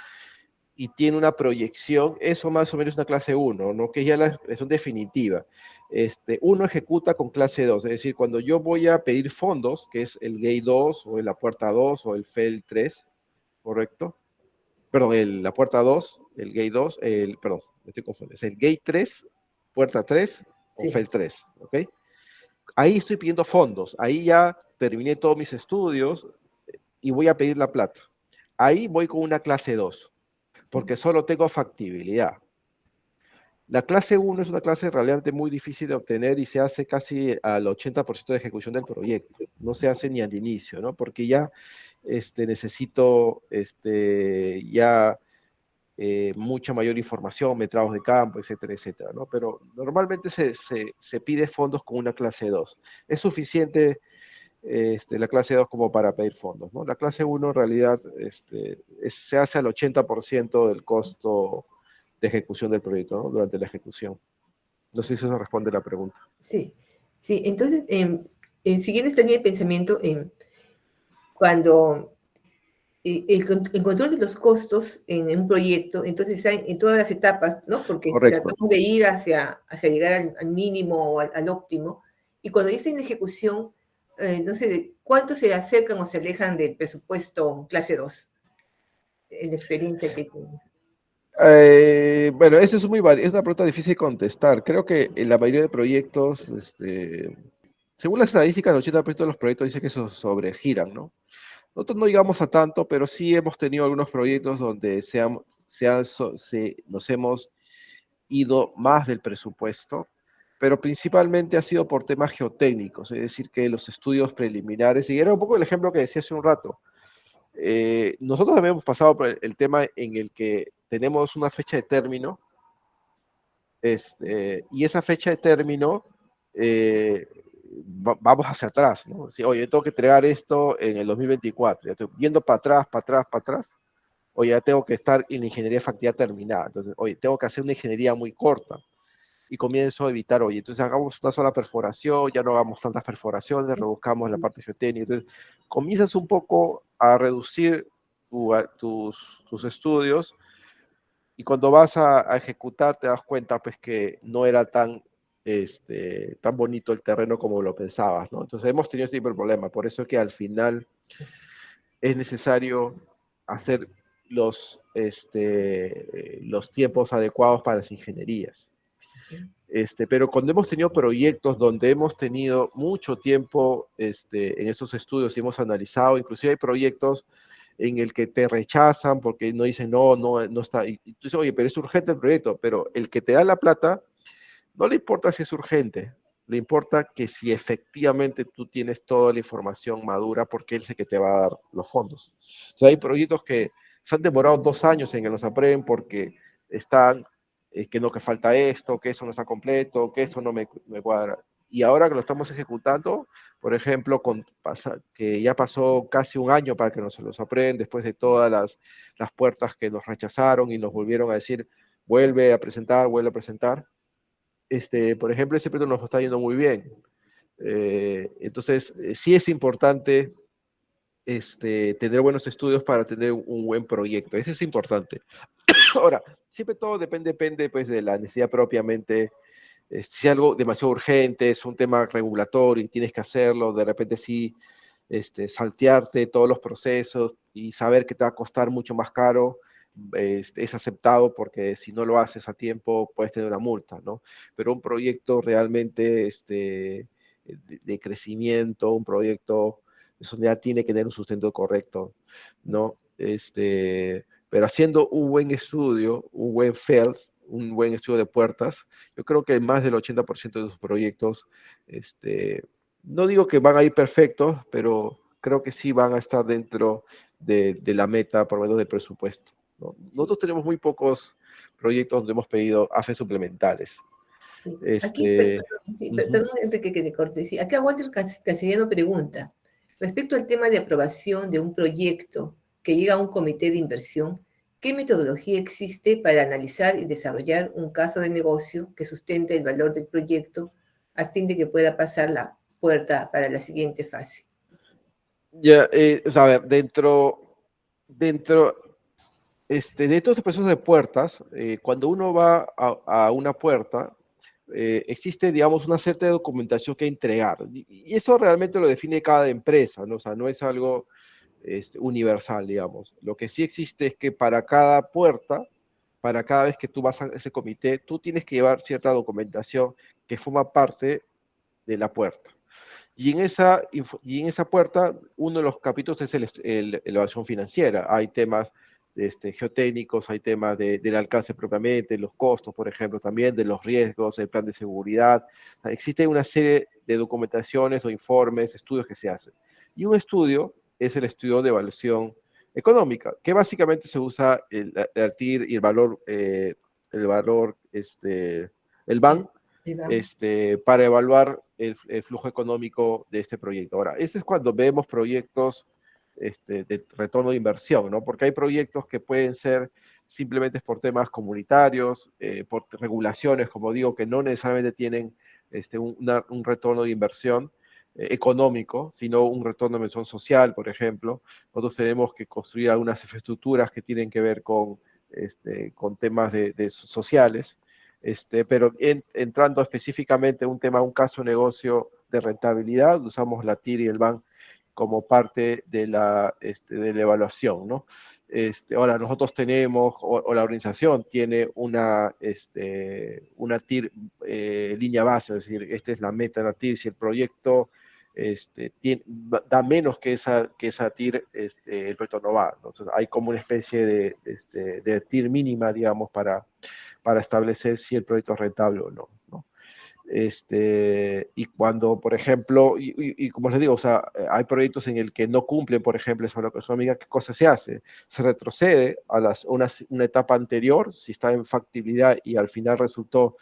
y tiene una proyección, eso más o menos es una clase 1, ¿no? Que es ya la expresión definitiva. Uno ejecuta con clase 2, es decir, cuando yo voy a pedir fondos, que es el gate 2 o la puerta 2 o el FEL 3, ¿correcto? Perdón, la puerta 2, el gate 2, perdón, me estoy confundiendo, es el gate 3, puerta 3 o Sí. FEL 3, ¿ok? Ahí estoy pidiendo fondos, ahí ya terminé todos mis estudios y voy a pedir la plata. Ahí voy con una clase 2, porque solo tengo factibilidad. La clase 1 es una clase realmente muy difícil de obtener y se hace casi al 80% de ejecución del proyecto. No se hace ni al inicio, ¿no? Porque ya necesito ya mucha mayor información, metrados de campo, etcétera, etcétera, ¿no? Pero normalmente se pide fondos con una clase 2. Es suficiente la clase 2 como para pedir fondos, ¿no? La clase 1 en realidad se hace al 80% del costo de ejecución del proyecto, ¿no? Durante la ejecución. No sé si eso responde a la pregunta. Sí, sí. Entonces, siguiendo esta línea de pensamiento, cuando el control de los costos en un proyecto, entonces hay en todas las etapas, ¿no? Porque Correcto. tratamos de ir hacia llegar al mínimo o al óptimo, y cuando ya está en ejecución, no sé, ¿cuánto se acercan o se alejan del presupuesto clase 2 en la experiencia que tienen? Bueno, eso es es una pregunta difícil de contestar. Creo que en la mayoría de proyectos, según las estadísticas, el 80% de los proyectos dice que se sobregiran, ¿no? Nosotros no llegamos a tanto, pero sí hemos tenido algunos proyectos donde nos hemos ido más del presupuesto, pero principalmente ha sido por temas geotécnicos, es decir, que los estudios preliminares, y era un poco el ejemplo que decía hace un rato, nosotros también hemos pasado por el tema en el que tenemos una fecha de término, y esa fecha de término, vamos hacia atrás, ¿no? Si, oye, yo tengo que entregar esto en el 2024, ya estoy yendo para atrás, para atrás, para atrás, o ya tengo que estar en la ingeniería de factibilidad terminada, entonces, oye, tengo que hacer una ingeniería muy corta, y comienzo a evitar, oye, entonces hagamos una sola perforación, ya no hagamos tantas perforaciones, rebuscamos la parte geotécnica, entonces comienzas un poco a reducir tus estudios y cuando vas a ejecutar te das cuenta pues que no era tan bonito el terreno como lo pensabas, ¿no? Entonces hemos tenido este tipo de problema, por eso es que al final es necesario hacer los tiempos adecuados para las ingenierías. Pero cuando hemos tenido proyectos donde hemos tenido mucho tiempo en esos estudios y hemos analizado, inclusive hay proyectos en el que te rechazan porque no dicen, no está, y tú dices, oye, pero es urgente el proyecto, pero el que te da la plata, no le importa si es urgente, le importa que si efectivamente tú tienes toda la información madura, porque él es el que te va a dar los fondos. O sea, hay proyectos que se han demorado 2 años en que los aprueben porque están, que no, que falta esto, que eso no está completo, que eso no me cuadra. Y ahora que lo estamos ejecutando, por ejemplo, que ya pasó casi un año para que nos los aprueben, después de todas las puertas que nos rechazaron y nos volvieron a decir, vuelve a presentar, vuelve a presentar. Por ejemplo, ese proyecto nos está yendo muy bien. Entonces, sí es importante tener buenos estudios para tener un buen proyecto. Eso es importante. Ahora, siempre todo depende pues, de la necesidad propiamente. Si es algo demasiado urgente, es un tema regulatorio y tienes que hacerlo, de repente sí, saltearte todos los procesos y saber que te va a costar mucho más caro, es aceptado porque si no lo haces a tiempo puedes tener una multa, ¿no? Pero un proyecto realmente de crecimiento, un proyecto eso ya tiene que tener un sustento correcto, ¿no? Pero haciendo un buen estudio, un buen FELD, un buen estudio de puertas, yo creo que más del 80% de sus proyectos, no digo que van a ir perfectos, pero creo que sí van a estar dentro de la meta, por lo menos del presupuesto, ¿no? Nosotros tenemos muy pocos proyectos donde hemos pedido AFE suplementales. Sí. Aquí, Este, sí, uh-huh. perdón, Enrique, que te corte. Sí, acá Walter Castellano pregunta, respecto al tema de aprobación de un proyecto que llega a un comité de inversión, ¿qué metodología existe para analizar y desarrollar un caso de negocio que sustente el valor del proyecto a fin de que pueda pasar la puerta para la siguiente fase? Ya, o sea, a ver, dentro, De estos procesos de puertas, cuando uno va a una puerta, existe, digamos, una cierta documentación que entregar. Y eso realmente lo define cada empresa, ¿no? O sea, no es algo universal, digamos. Lo que sí existe es que para cada puerta, para cada vez que tú vas a ese comité, tú tienes que llevar cierta documentación que forma parte de la puerta. Y en esa puerta, uno de los capítulos es la evaluación financiera. Hay temas geotécnicos, hay temas del alcance propiamente, los costos, por ejemplo, también de los riesgos, el plan de seguridad. O sea, existe una serie de documentaciones o informes, estudios que se hacen. Y un estudio es el estudio de evaluación económica, que básicamente se usa el TIR y el BAN, Iván. para evaluar el flujo económico de este proyecto. Ahora, ese es cuando vemos proyectos de retorno de inversión, ¿no? Porque hay proyectos que pueden ser simplemente por temas comunitarios, por regulaciones, como digo, que no necesariamente tienen un retorno de inversión económico, sino un retorno de inversión social, por ejemplo. Nosotros tenemos que construir algunas infraestructuras que tienen que ver con temas sociales. Pero entrando específicamente a un caso de negocio de rentabilidad, usamos la TIR y el BAN como parte de la evaluación, ¿no? Ahora, nosotros tenemos, o la organización tiene una TIR línea base, es decir, esta es la meta de la TIR. Si el proyecto da menos que esa TIR, el proyecto no va. Entonces, hay como una especie de TIR mínima, digamos, para establecer si el proyecto es rentable o no, ¿no? Y cuando, por ejemplo, y como les digo, o sea, hay proyectos en el que no cumplen, por ejemplo, esa evaluación económica, ¿qué cosa se hace? Se retrocede a una etapa anterior, si está en factibilidad y al final resultó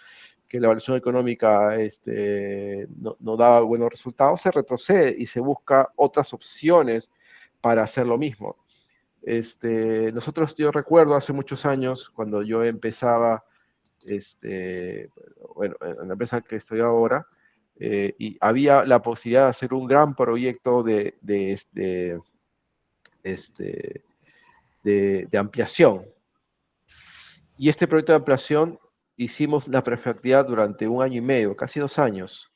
que la evaluación económica no daba buenos resultados, se retrocede y se busca otras opciones para hacer lo mismo. Yo recuerdo hace muchos años, cuando yo empezaba, bueno, en la empresa que estoy ahora, y había la posibilidad de hacer un gran proyecto este, de ampliación. Y este proyecto de ampliación hicimos la prefactividad durante 1 año y medio, casi 2 años.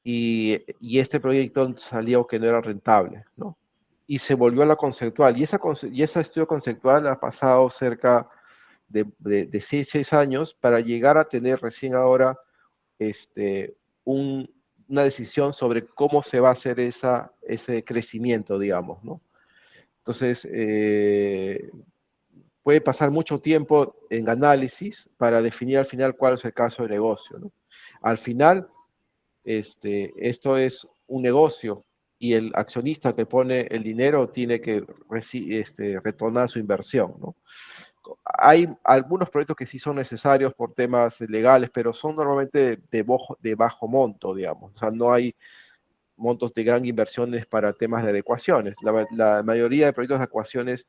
Y este proyecto salió que no era rentable, ¿no? Y se volvió a la conceptual. Y ese estudio conceptual ha pasado cerca de 6 años para llegar a tener recién ahora una decisión sobre cómo se va a hacer ese crecimiento, digamos, ¿no? Entonces, puede pasar mucho tiempo en análisis para definir al final cuál es el caso de negocio, ¿no? Al final, esto es un negocio y el accionista que pone el dinero tiene que retornar su inversión, ¿no? Hay algunos proyectos que sí son necesarios por temas legales, pero son normalmente de bajo monto, digamos. O sea, no hay montos de gran inversiones para temas de adecuaciones. La mayoría de proyectos de adecuaciones,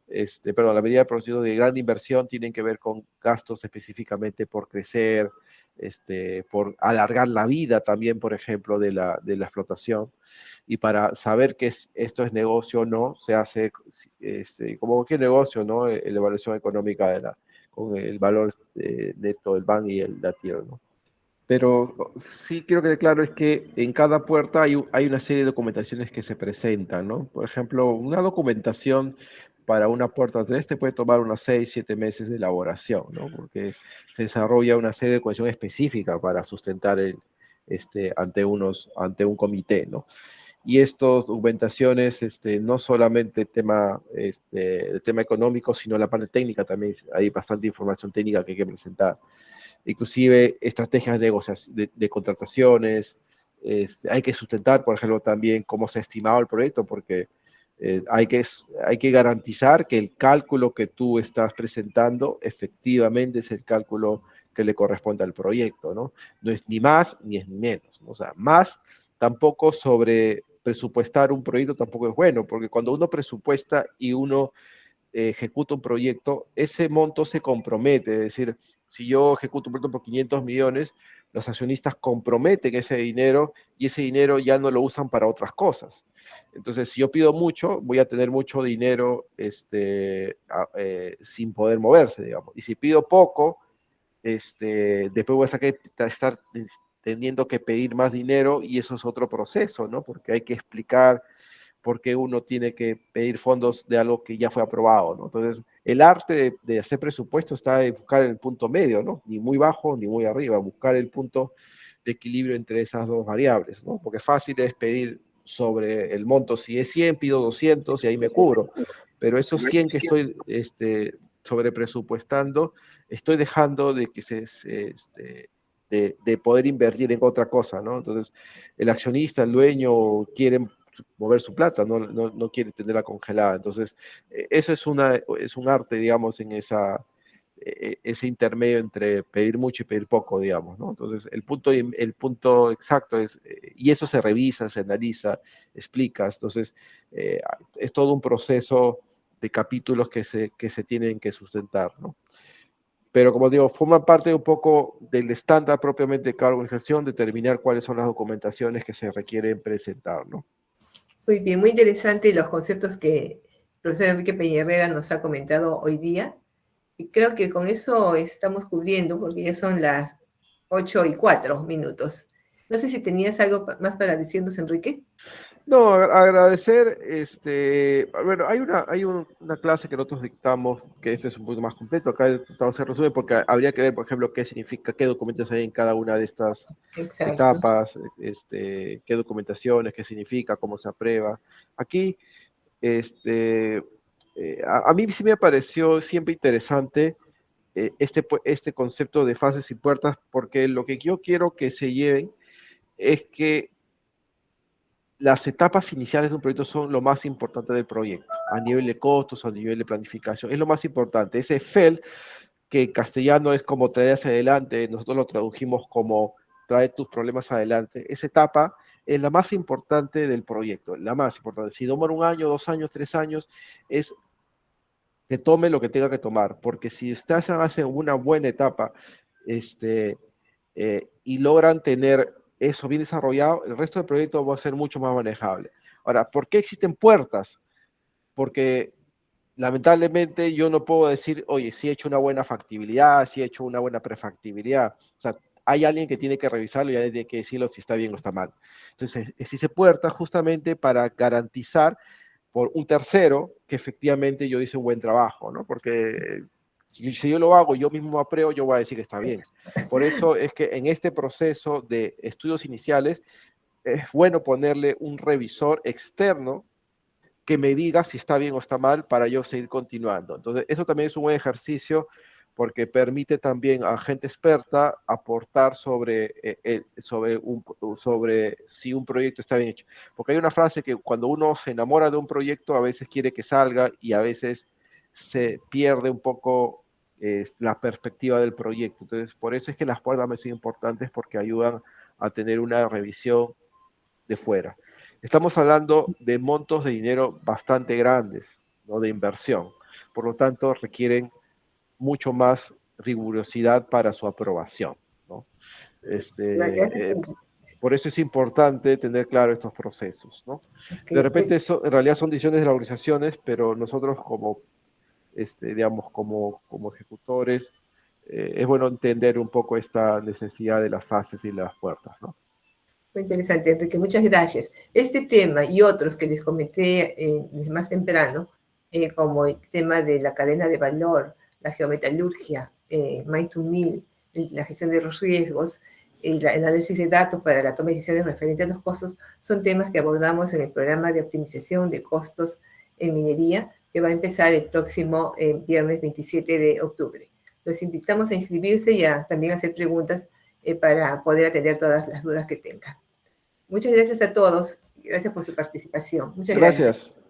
la mayoría de proyectos de gran inversión tienen que ver con gastos específicamente por crecer, por alargar la vida también, por ejemplo, de la explotación. Y para saber que esto es negocio o no, se hace como cualquier negocio, ¿no? La evaluación económica con el valor neto del BAN y la TIR, ¿no? Pero sí quiero que claro es que en cada puerta hay una serie de documentaciones que se presentan, ¿no? Por ejemplo, una documentación para una puerta 3 te puede tomar unos 6, 7 meses de elaboración, ¿no? Porque se desarrolla una serie de documentación específica para sustentar ante un comité, ¿no? Y estas documentaciones, no solamente el tema económico, sino la parte técnica también, hay bastante información técnica que hay que presentar, inclusive estrategias de contrataciones. Hay que sustentar, por ejemplo, también cómo se ha estimado el proyecto, porque hay que garantizar que el cálculo que tú estás presentando efectivamente es el cálculo que le corresponde al proyecto, ¿no? No es ni más ni es ni menos, ¿no? O sea, más tampoco sobre presupuestar un proyecto tampoco es bueno, porque cuando uno presupuesta y uno ejecuta un proyecto, ese monto se compromete. Es decir, si yo ejecuto un proyecto por 500 millones, los accionistas comprometen ese dinero y ese dinero ya no lo usan para otras cosas. Entonces, si yo pido mucho, voy a tener mucho dinero sin poder moverse, digamos. Y si pido poco, después voy a estar teniendo que pedir más dinero y eso es otro proceso, ¿no? Porque hay que explicar por qué uno tiene que pedir fondos de algo que ya fue aprobado, ¿no? Entonces, el arte de hacer presupuesto está en buscar el punto medio, ¿no? Ni muy bajo ni muy arriba, buscar el punto de equilibrio entre esas dos variables, ¿no? Porque fácil es pedir sobre el monto, si es 100, pido 200 y ahí me cubro, pero esos 100 que estoy sobrepresupuestando, estoy dejando de que de poder invertir en otra cosa, ¿no? Entonces, el accionista, el dueño, quiere mover su plata, no quiere tenerla congelada. Entonces, eso es un arte, digamos, en ese intermedio entre pedir mucho y pedir poco, digamos, ¿no? Entonces, el punto exacto es, y eso se revisa, se analiza, explicas, entonces, es todo un proceso de capítulos que se tienen que sustentar, ¿no? Pero como digo, forma parte un poco del estándar propiamente de cada organización, determinar cuáles son las documentaciones que se requieren presentar, ¿no? Muy bien, muy interesante los conceptos que el profesor Enrique Peña nos ha comentado hoy día. Y creo que con eso estamos cubriendo, porque ya son las 8:04. No sé si tenías algo más para decirnos, Enrique. No, agradecer, bueno, hay una clase que nosotros dictamos, que este es un poquito más completo, acá he tratado de hacer resumen, porque habría que ver, por ejemplo, qué significa, qué documentos hay en cada una de estas Exacto. etapas, qué documentaciones, qué significa, cómo se aprueba. Aquí, a mí sí me pareció siempre interesante este concepto de fases y puertas, porque lo que yo quiero que se lleven es que las etapas iniciales de un proyecto son lo más importante del proyecto, a nivel de costos, a nivel de planificación, es lo más importante. Ese FEL, que en castellano es como traer hacia adelante, nosotros lo tradujimos como trae tus problemas adelante. Esa etapa es la más importante del proyecto, la más importante. Si demora 1 año, 2 años, 3 años, es que tome lo que tenga que tomar, porque si ustedes hacen una buena etapa y logran tener eso bien desarrollado, el resto del proyecto va a ser mucho más manejable. Ahora, ¿por qué existen puertas? Porque lamentablemente yo no puedo decir, oye, si he hecho una buena factibilidad, si he hecho una buena prefactibilidad. O sea, hay alguien que tiene que revisarlo y alguien tiene que decirlo si está bien o está mal. Entonces, existe puertas justamente para garantizar por un tercero que efectivamente yo hice un buen trabajo, ¿no? Porque si yo lo hago, yo mismo me apruebo, yo voy a decir que está bien. Por eso es que en este proceso de estudios iniciales es bueno ponerle un revisor externo que me diga si está bien o está mal para yo seguir continuando. Entonces, eso también es un buen ejercicio porque permite también a gente experta aportar sobre si un proyecto está bien hecho. Porque hay una frase que cuando uno se enamora de un proyecto, a veces quiere que salga y a veces se pierde un poco la perspectiva del proyecto. Entonces, por eso es que las puertas me son importantes porque ayudan a tener una revisión de fuera. Estamos hablando de montos de dinero bastante grandes, ¿no? De inversión. Por lo tanto, requieren mucho más rigurosidad para su aprobación, ¿no? Gracias, Enrique. Por eso es importante tener claro estos procesos, ¿no? De Ok, repente, en realidad son decisiones de las organizaciones, pero nosotros digamos, como ejecutores, es bueno entender un poco esta necesidad de las fases y las puertas, ¿no? muy interesante, Enrique. Muchas gracias. Este tema y otros que les comenté más temprano, como el tema de la cadena de valor, la geometalurgia, Mine to Mill, la gestión de los riesgos, el análisis de datos para la toma de decisiones referentes a los costos, son temas que abordamos en el programa de optimización de costos en minería, que va a empezar el próximo viernes 27 de octubre. Los invitamos a inscribirse y también a hacer preguntas para poder atender todas las dudas que tengan. Muchas gracias a todos. Gracias por su participación. Muchas gracias. Gracias.